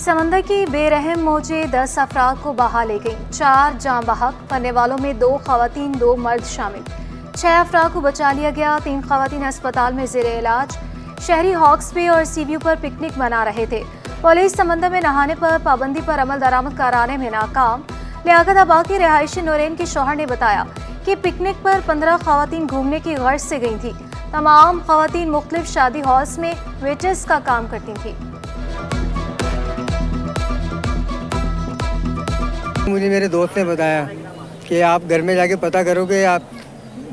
समंदर की बेरहम मौजें 10 अफराद को बहा ले गईं। 4 जान बहक, मरने वालों में 2 खवातीन 2 मर्द शामिल। 6 अफराद को बचा लिया गया। 3 खवातीन अस्पताल में जेर इलाज। शहरी हॉक्स बे और सी व्यू पर पिकनिक मना रहे थे। पुलिस समंदर में नहाने पर पाबंदी पर अमल दरामद कराने में नाकाम। लियाकताबाद के रिहायशी नूरेन के शौहर ने बताया कि पिकनिक पर 15 खवातीन घूमने की गर्ज से गई थी। तमाम खवातीन मुख्तलिफ शादी हॉल्स में वेटर्स का काम करती थी। मुझे मेरे दोस्त ने बताया कि आप घर में जाके पता करो कि आप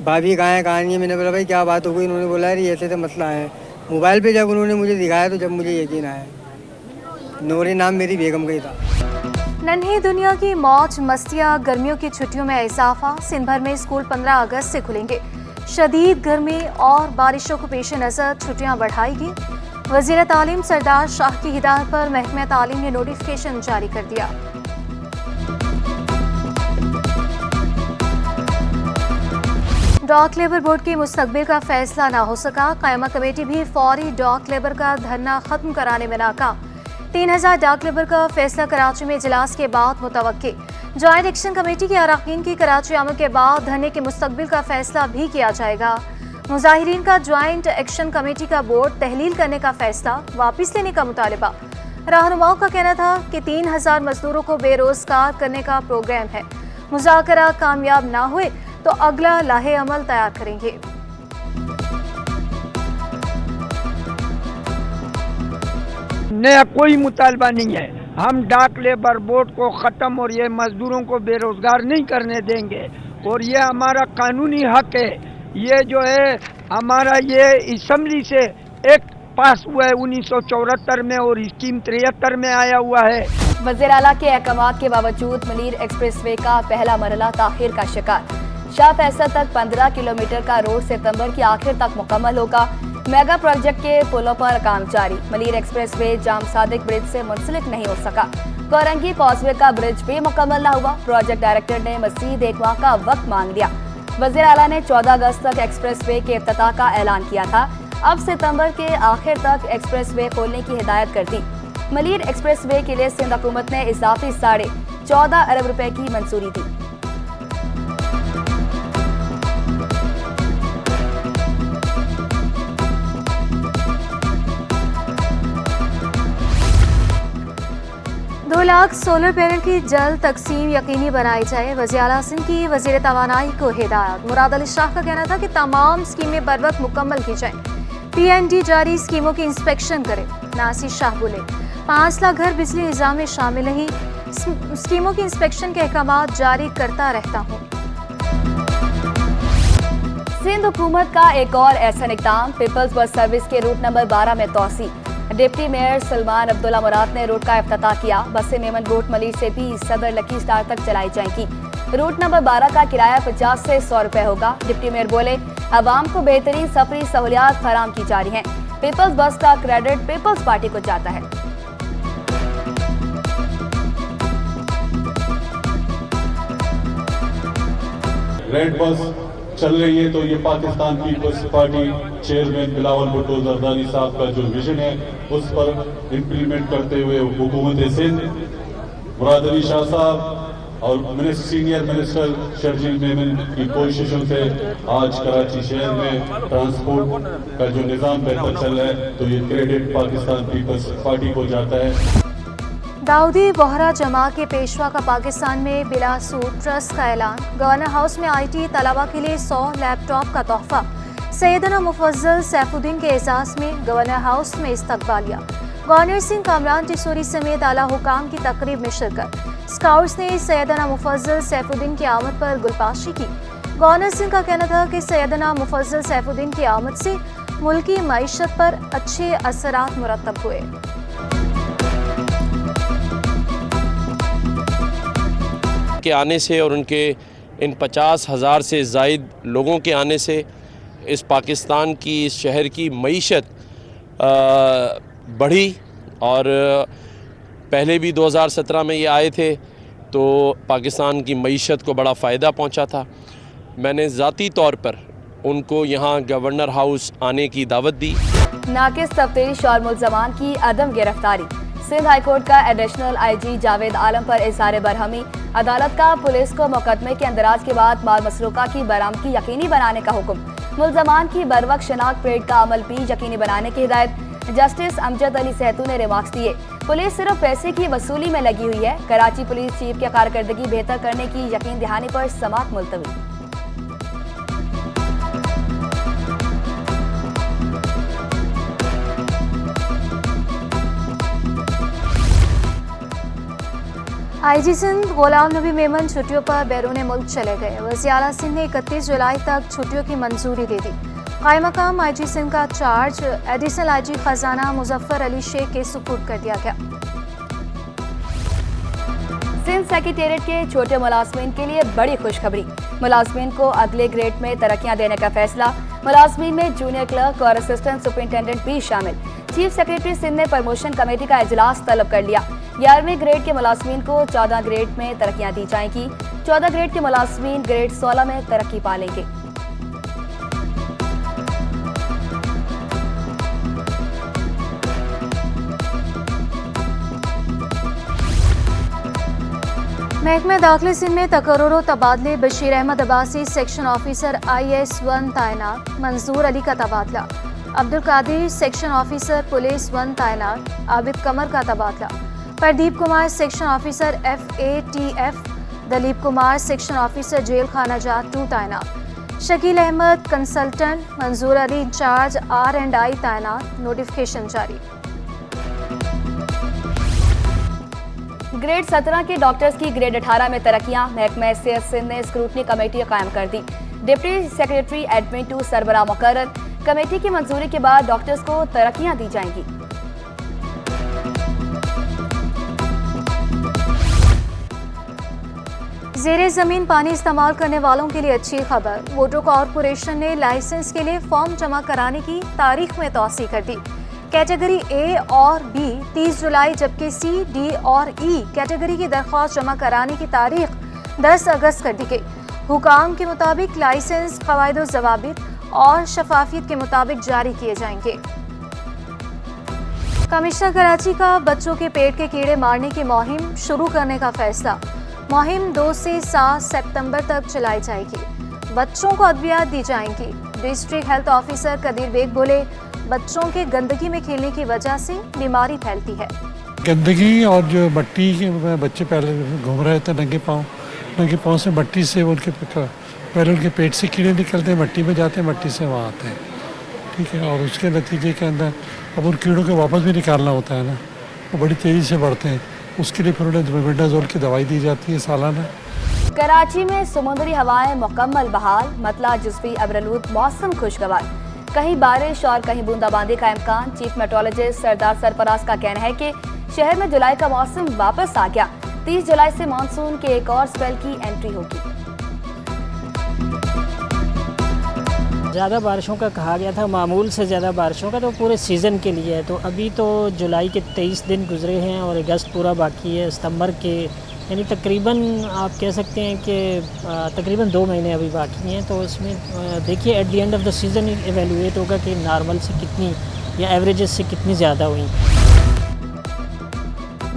भाभी कहाँ हैं कहाँ नहीं है। मैंने बोला भाई क्या बात हो गई। उन्होंने बोला यार ऐसे मसला है। मोबाइल पे जब उन्होंने मुझे दिखाया तो जब मुझे यकीन आया, नूरी नाम मेरी बेगम का ही था। नन्ही दुनिया की मौज मस्तियाँ, गर्मियों की छुट्टियों में इजाफा। सिंध भर में स्कूल 15 अगस्त से खुलेंगे। शदीद गर्मी और बारिशों को पेश नज़र छुट्टियाँ बढ़ाई गई। वज़ीर तालीम सरदार शाह की हिदायत पर महकमा तालीम ने नोटिफिकेशन जारी कर दिया। डॉक लेबर बोर्ड के मुस्तकबिल का फैसला ना हो सका। क़यामत कमेटी भी फौरी डॉक लेबर का धरना खत्म कराने में नाकाम। 3000 डॉक लेबर का फैसला कराची में इजलास के बाद मुतवक्के। जॉइंट एक्शन कमेटी के अरकान की कराची आमद के बाद धरने के मुस्तकबिल का फैसला भी किया जाएगा। मुजाहिरीन का जॉइंट एक्शन कमेटी का बोर्ड तहलील करने का फैसला वापस लेने का मुतालिबा। रहनुमाओं का कहना था कि 3000 मजदूरों को बेरोजगार करने का प्रोग्राम है। मुज़ाकरा कामयाब ना हुए तो अगला लाहे अमल तैयार करेंगे। नया कोई मुतालबा नहीं है। हम डाक लेबर बोर्ड को ख़त्म और ये मजदूरों को बेरोजगार नहीं करने देंगे और ये हमारा कानूनी हक है। ये जो है हमारा ये असम्बली से एक पास हुआ है 1974 में और स्कीम 73 में आया हुआ है। वज़ीर आला के अहकामात के बावजूद मलीर एक्सप्रेसवे का पहला मरहला ताखीर का शिकार। शाह फैसल तक 15 किलोमीटर का रोड सितंबर की आखिर तक मुकम्मल होगा। मेगा प्रोजेक्ट के पुलों पर काम जारी। मलीर एक्सप्रेसवे जाम सादिक ब्रिज से मुंसलिक नहीं हो सका। कोरंगी कॉजवे का ब्रिज भी मुकम्मल न हुआ। प्रोजेक्ट डायरेक्टर ने मज़ीद एक माह का वक्त मांग लिया। वज़ीर आला ने 14 अगस्त तक एक्सप्रेसवे के इफ्तिताह का ऐलान किया था। अब सितंबर के आखिर तक एक्सप्रेसवे खोलने की हिदायत कर दी। मलीर एक्सप्रेसवे के लिए सिंध हुकूमत ने इजाफी 14.5 अरब रुपए की मंजूरी दी। दो लाख सोलर पैनल की जल्द तकसीम यकीनी बनाई जाए। वज़ीर आला सिंध की वज़ीर तवानाई को हिदायत। मुराद अली शाह का कहना था कि तमाम स्कीमें बर वक्त मुकम्मल की जाएं। PND जारी स्कीमों की इंस्पेक्शन करे। नासिर शाह बोले 5 लाख घर बिजली निज़ाम में शामिल नहीं। स्कीमों की इंस्पेक्शन के अहकामात जारी करता रहता हूँ। सिंध हुकूमत का एक और एहसन इक़दाम। पीपल्स बस सर्विस के रूट नंबर 12 में तोसी। डिप्टी मेयर सलमान अब्दुल्ला मुराद ने रूट का इफ्तिताह किया। बसें मेमन गोट मलीर से भी सदर लकी स्टार तक चलाई जाएंगी। रूट नंबर 12 का किराया 50 से 100 रुपए होगा। डिप्टी मेयर बोले अवाम को बेहतरीन सफरी सहूलियात फराम की जा रही हैं। पीपल्स बस का क्रेडिट पीपल्स पार्टी को जाता है। रेड बस चल रही है तो ये Pakistan Peoples Party chairman Bilawal Bhutto Zardari साहब का जो विजन है उस पर इम्प्लीमेंट करते हुए हुकूमत सिंध, मुराद अली शाह साहब और सीनियर मिनिस्टर शर्जील मेमन की कोशिशों से आज कराची शहर में ट्रांसपोर्ट का जो निज़ाम बेहतर चल रहा है तो ये क्रेडिट पाकिस्तान पीपल्स पार्टी को जाता है। दाऊदी बोहरा जमा के पेशवा का पाकिस्तान में बिला सूद ट्रस्ट का ऐलान। गवर्नर हाउस में IT तलबा के लिए 100 लैपटॉप का तोहफा। सैयदना मुफज्जल सैफुद्दीन के एजाज में गवर्नर हाउस में इस्तकबालिया। गवर्नर सिंह कामरान टिसोरी समेत आला हुकाम की तकरीब में शिरकत। स्काउट्स ने सैयदना मुफज्जल सैफुद्दीन की आमद पर गुलपाशी की। गवर्नर सिंह का कहना था कि सैयदना मुफज्जल सैफुद्दीन की आमद से मुल्की मईशत पर अच्छे असरात मुरतब हुए। के आने से और उनके इन 50,000 से ज़ायद लोगों के आने से इस पाकिस्तान की इस शहर की मईशत बढ़ी। और पहले भी 2017 में ये आए थे तो पाकिस्तान की मईशत को बड़ा फ़ायदा पहुंचा था। मैंने ज़ाती तौर पर उनको यहाँ गवर्नर हाउस आने की दावत दी। नाकिस तफ्तीश और मुल्ज़मान की अदम गिरफ्तारी। सिंध हाईकोर्ट का एडिशनल आईजी जावेद आलम पर इज़हार बरहमी। अदालत का पुलिस को मुकदमे के अंदराज के बाद माल मसरूका की बरामदगी यकीनी बनाने का हुक्म। मुल्जमान की बरवक्त शनाख्त परेड का अमल भी यकीनी बनाने की हिदायत। जस्टिस अमजद अली सेहतू ने रिमार्क्स दिए, पुलिस सिर्फ पैसे की वसूली में लगी हुई है। कराची पुलिस चीफ की कारकर्दगी बेहतर करने की यकीन दहानी पर समाअत मुलतवी। आईजी सिंध गुलाम नबी मेमन छुट्टियों पर बैरून मुल्क चले गए। वज़ीर आला सिंध ने 31 जुलाई तक छुट्टियों की मंजूरी दे दी। कायम मकाम आईजी सिंध का चार्ज एडिशनल आईजी खजाना मुजफ्फर अली शेख के सुपुर्द कर दिया गया। सिंध सेक्रेटेरिएट के छोटे मुलाजमीन के लिए बड़ी खुशखबरी। मुलाजमीन को अगले ग्रेड में तरक्कियां देने का फैसला। मुलाजमीन में जूनियर क्लर्क और असिस्टेंट सुपरिटेंडेंट भी शामिल। चीफ सेक्रेटरी सिंध ने प्रमोशन कमेटी का इजलास तलब कर लिया। 11वें ग्रेड के मुलाजमीन को 14 ग्रेड में तरक्कियां दी जाएंगी। 14 ग्रेड के मुलाजमीन ग्रेड 16 में तरक्की पालेंगे। महकमे दाखिले सिंध में तकर्रुर तबादले। Bashir Ahmed Abbasi section officer IS1 तैनात। मंजूर अली का तबादला। Abdul Qadir section officer police 1 तैनात। आबिद कमर का तबादला। Pradeep Kumar section officer FATF। Dalip Kumar section officer jail खाना जात 2 तैनात। Shakeel Ahmed consultant. Manzoor Ali in charge R&I तैनात। नोटिफिकेशन जारी। ग्रेड 17 के डॉक्टर्स की ग्रेड 18 में तरक्कियां। महकमा सेहत सिंध ने स्क्रूटनी कमेटी कायम कर दी। डिप्टी सेक्रेटरी एडमिन 2 सरबराह मुकर्रर। कमेटी की मंजूरी के बाद डॉक्टर्स को तरक्कियां दी जाएंगी। ज़ेरे ज़मीन पानी इस्तेमाल करने वालों के लिए अच्छी खबर। वाटर कॉरपोरेशन ने लाइसेंस के लिए फॉर्म जमा कराने की तारीख में तौसी कर दी। कैटेगरी A और B 30 जुलाई, जबकि C, D और E कैटेगरी की दरख्वास्त जमा कराने की तारीख 10 अगस्त कर दी गई। हुकाम के मुताबिक लाइसेंस क़वाइद ज़वाबित और शफाफियत के मुताबिक जारी किए जाएंगे। कमिश्नर कराची का बच्चों के पेट के कीड़े मारने की मुहिम शुरू करने का फैसला। मुहिम 2 से 7 सितंबर तक चलाई जाएगी। बच्चों को अद्वियात दी जाएंगी। District health officer Qadeer Baig बोले, बच्चों के गंदगी में खेलने की वजह से बीमारी फैलती है। गंदगी और जो मट्टी में बच्चे पहले घूम रहे थे नंगे पाँव से मट्टी से उनके पहले उनके पेट से कीड़े निकलते हैं, मट्टी में जाते हैं, मट्टी से वहाँ आते हैं। ठीक है, और उसके नतीजे के अंदर अब उन कीड़ों को वापस भी निकालना होता है ना, वो बड़ी तेज़ी से बढ़ते हैं। उसके लिए फिर उन्हें मेबेंडाजोल की दवाई दी जाती है सालाना। कराची में समुद्री हवाएं मुकम्मल बहाल। मतला जुज़वी अबरलूद मौसम खुशगवार। कहीं बारिश और कहीं बूंदाबांदी का इम्कान। चीफ मेट्रोलॉजिस्ट सरदार सरफराज का कहना है कि शहर में जुलाई का मौसम वापस आ गया। 30 जुलाई से मानसून के एक और स्पेल की एंट्री होगी। ज़्यादा बारिशों का कहा गया था, मामूल से ज़्यादा बारिशों का तो पूरे सीज़न के लिए है। तो अभी तो जुलाई के 23 दिन गुजरे हैं और अगस्त पूरा बाकी है। सितंबर के यानी तकरीबन आप कह सकते हैं कि तकरीबन 2 महीने अभी बाकी हैं। तो इसमें देखिए at the end of the season evaluate होगा कि नॉर्मल से कितनी या एवरेजेस से कितनी ज़्यादा हुई।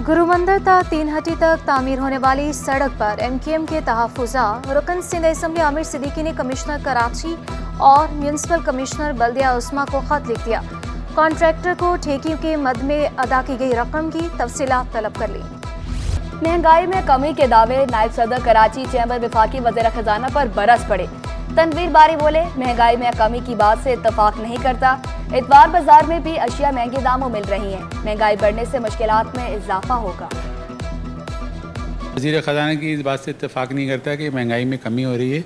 गुरुमंदिर ता 3 हटी तक तामीर होने वाली सड़क पर MKM के तहफ़्फ़ुज़ा रुकन सिंध असम्बली आमिर सिद्दीकी ने कमिश्नर कराची और म्यूनसिपल कमिश्नर बल्दिया उस्मा को ख़त लिख दिया। कॉन्ट्रैक्टर को ठेके के मद में अदा की गई रकम की तफसीलात तलब कर ली। महंगाई में कमी के दावे। नायब सदर कराची चैम्बर वफाकी वज़ीर खजाना पर बरस पड़े। तनवीर बारी बोले, महंगाई में कमी की बात से इत्तफाक नहीं करता। इतवार बाजार में भी अशिया महंगे दामों मिल रही हैं। महंगाई बढ़ने से मुश्किलात में इजाफा होगा। वज़ीर ख़जाना की इस बात से इत्तफाक नहीं करता कि महंगाई में कमी हो रही है।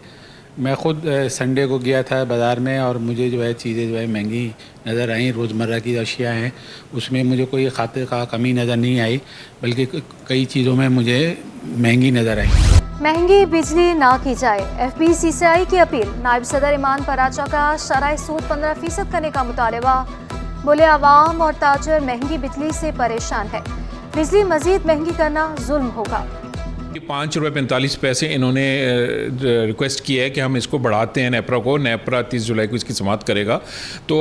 मैं ख़ुद संडे को गया था बाज़ार में और मुझे जो है चीज़ें जो है महंगी नज़र आई। रोज़मर्रा की अशिया हैं, उसमें मुझे कोई खातिर का कमी नज़र नहीं आई, बल्कि कई चीज़ों में मुझे महंगी नज़र आई। महंगी बिजली ना की जाए, FBCCI की अपील। नायब सदर ईमान पराचा का शरह सूद 15% करने का मुतालबा। बोले, आवाम और ताजर महंगी बिजली से परेशान है। बिजली मजीद महंगी करना जुल्म होगा। ₹5.45 इन्होंने रिक्वेस्ट की है कि हम इसको बढ़ाते हैं नेपरा को। नेपरा 30 जुलाई को इसकी समाप्त करेगा, तो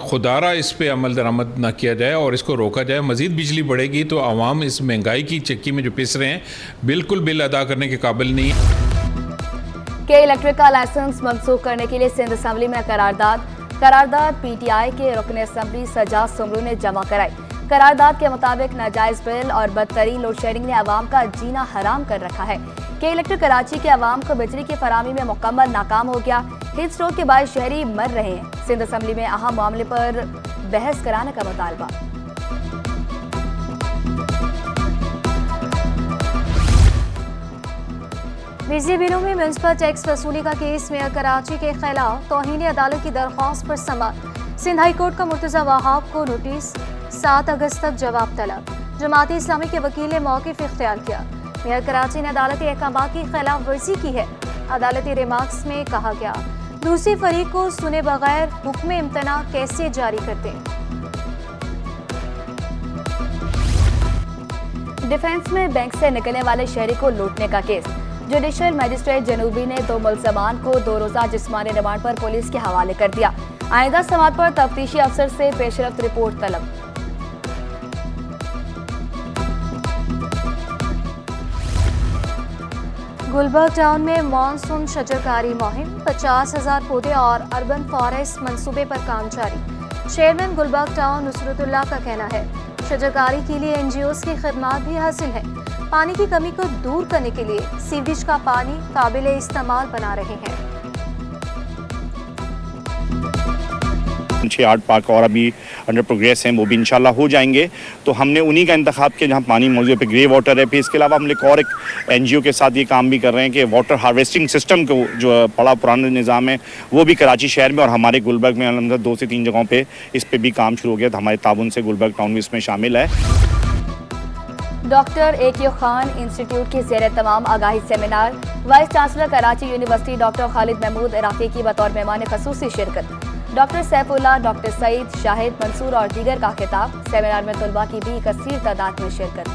खुदारा इस पे अमल दरामद ना किया जाए और इसको रोका जाए। मज़ीद बिजली बढ़ेगी तो आवाम इस महंगाई की चक्की में जो पिस रहे हैं बिल्कुल बिल अदा करने के काबिल नहीं है। के इलेक्ट्रिक का लाइसेंस मनसूख करने के लिए सिंध असम्बली में करारदाद पीटीआई के रुकन असम्बली सजाद सुमरू ने जमा कराई। करारदाद के मुताबिक नाजायज बिल और बदतरीन लोड शेडिंग ने आवाम का जीना हराम कर रखा है। के इलेक्ट्रिक कराची के आवाम को बिजली की फरामी में मुकम्मल नाकाम हो गया। हीट स्ट्रोक के बाद शहरी मर रहे हैं। सिंध असम्बली में अहम मामले पर बहस कराने का मुतालबा। बिजली बिलों में म्युनिसिपल टैक्स वसूली का केस मेयर कराची के खिलाफ तौहीन अदालत की दरख्वास्त पर समाअत। सिंध हाई कोर्ट का मुर्तज़ा वहाब को नोटिस, 7 अगस्त तक जवाब तलब। जमाती इस्लामी के वकील ने मौक़िफ़ इख्तियार किया। मेयर कराची ने अदालती अहकाम की खिलाफ वर्जी की है। अदालती रिमार्क्स में कहा गया, दूसरी फरीक को सुने बगैर हुक्म इम्तना कैसे जारी करते हैं। डिफेंस में बैंक से निकलने वाले शहरी को लूटने का केस। जुडिशल मजिस्ट्रेट जनूबी ने 2 मुलजमान को 2 रोज़ा जिस्मानी रिमांड पर पुलिस के हवाले कर दिया। आइंदा समाअत पर तफ्तीशी अफसर से पेशरफ्त रिपोर्ट तलब। गुलबर्ग टाउन में मानसून शजरकारी मुहिम, 50,000 पौधे और अर्बन फॉरेस्ट मंसूबे पर काम जारी। चेयरमैन गुलबर्ग टाउन नुसरतुल्लाह का कहना है, शजरकारी के लिए NGOs की खिदमत भी हासिल है। पानी की कमी को दूर करने के लिए सीवरेज का पानी काबिल इस्तेमाल बना रहे हैं। 6-8 पार्क और अभी अंडर प्रोग्रेस हैं, वो भी इंशाल्लाह हो जाएंगे। तो हमने उन्हीं का इंतखाब किया जहाँ पानी मौजूद है। ग्रे वाटर है। फिर इसके अलावा हम लोग और एक NGO के साथ ये काम भी कर रहे हैं कि वाटर हार्वेस्टिंग सिस्टम को जो बड़ा पुराना निज़ाम है वो भी कराची शहर में और हमारे गुलबर्ग में अलहमदुलिल्लाह 2 से 3 जगहों पर इस पर भी काम शुरू हो गया। तो हमारे ताउन से गुलबर्ग टाउन भी इसमें शामिल है। डॉक्टर AQ खान इंस्टीट्यूट की ज़ेर तमाम आगाही seminar. Vice chancellor Karachi university doctor Khalid Mahmood Iraqi की बतौर मेहमान खसूसी शिरकत। डॉक्टर सैफुल्लाह, डॉक्टर सईद, शाहिद, मंसूर और दीगर का खिताब। सेमिनार में तलबा की भी कसीर तादाद में शिरकत।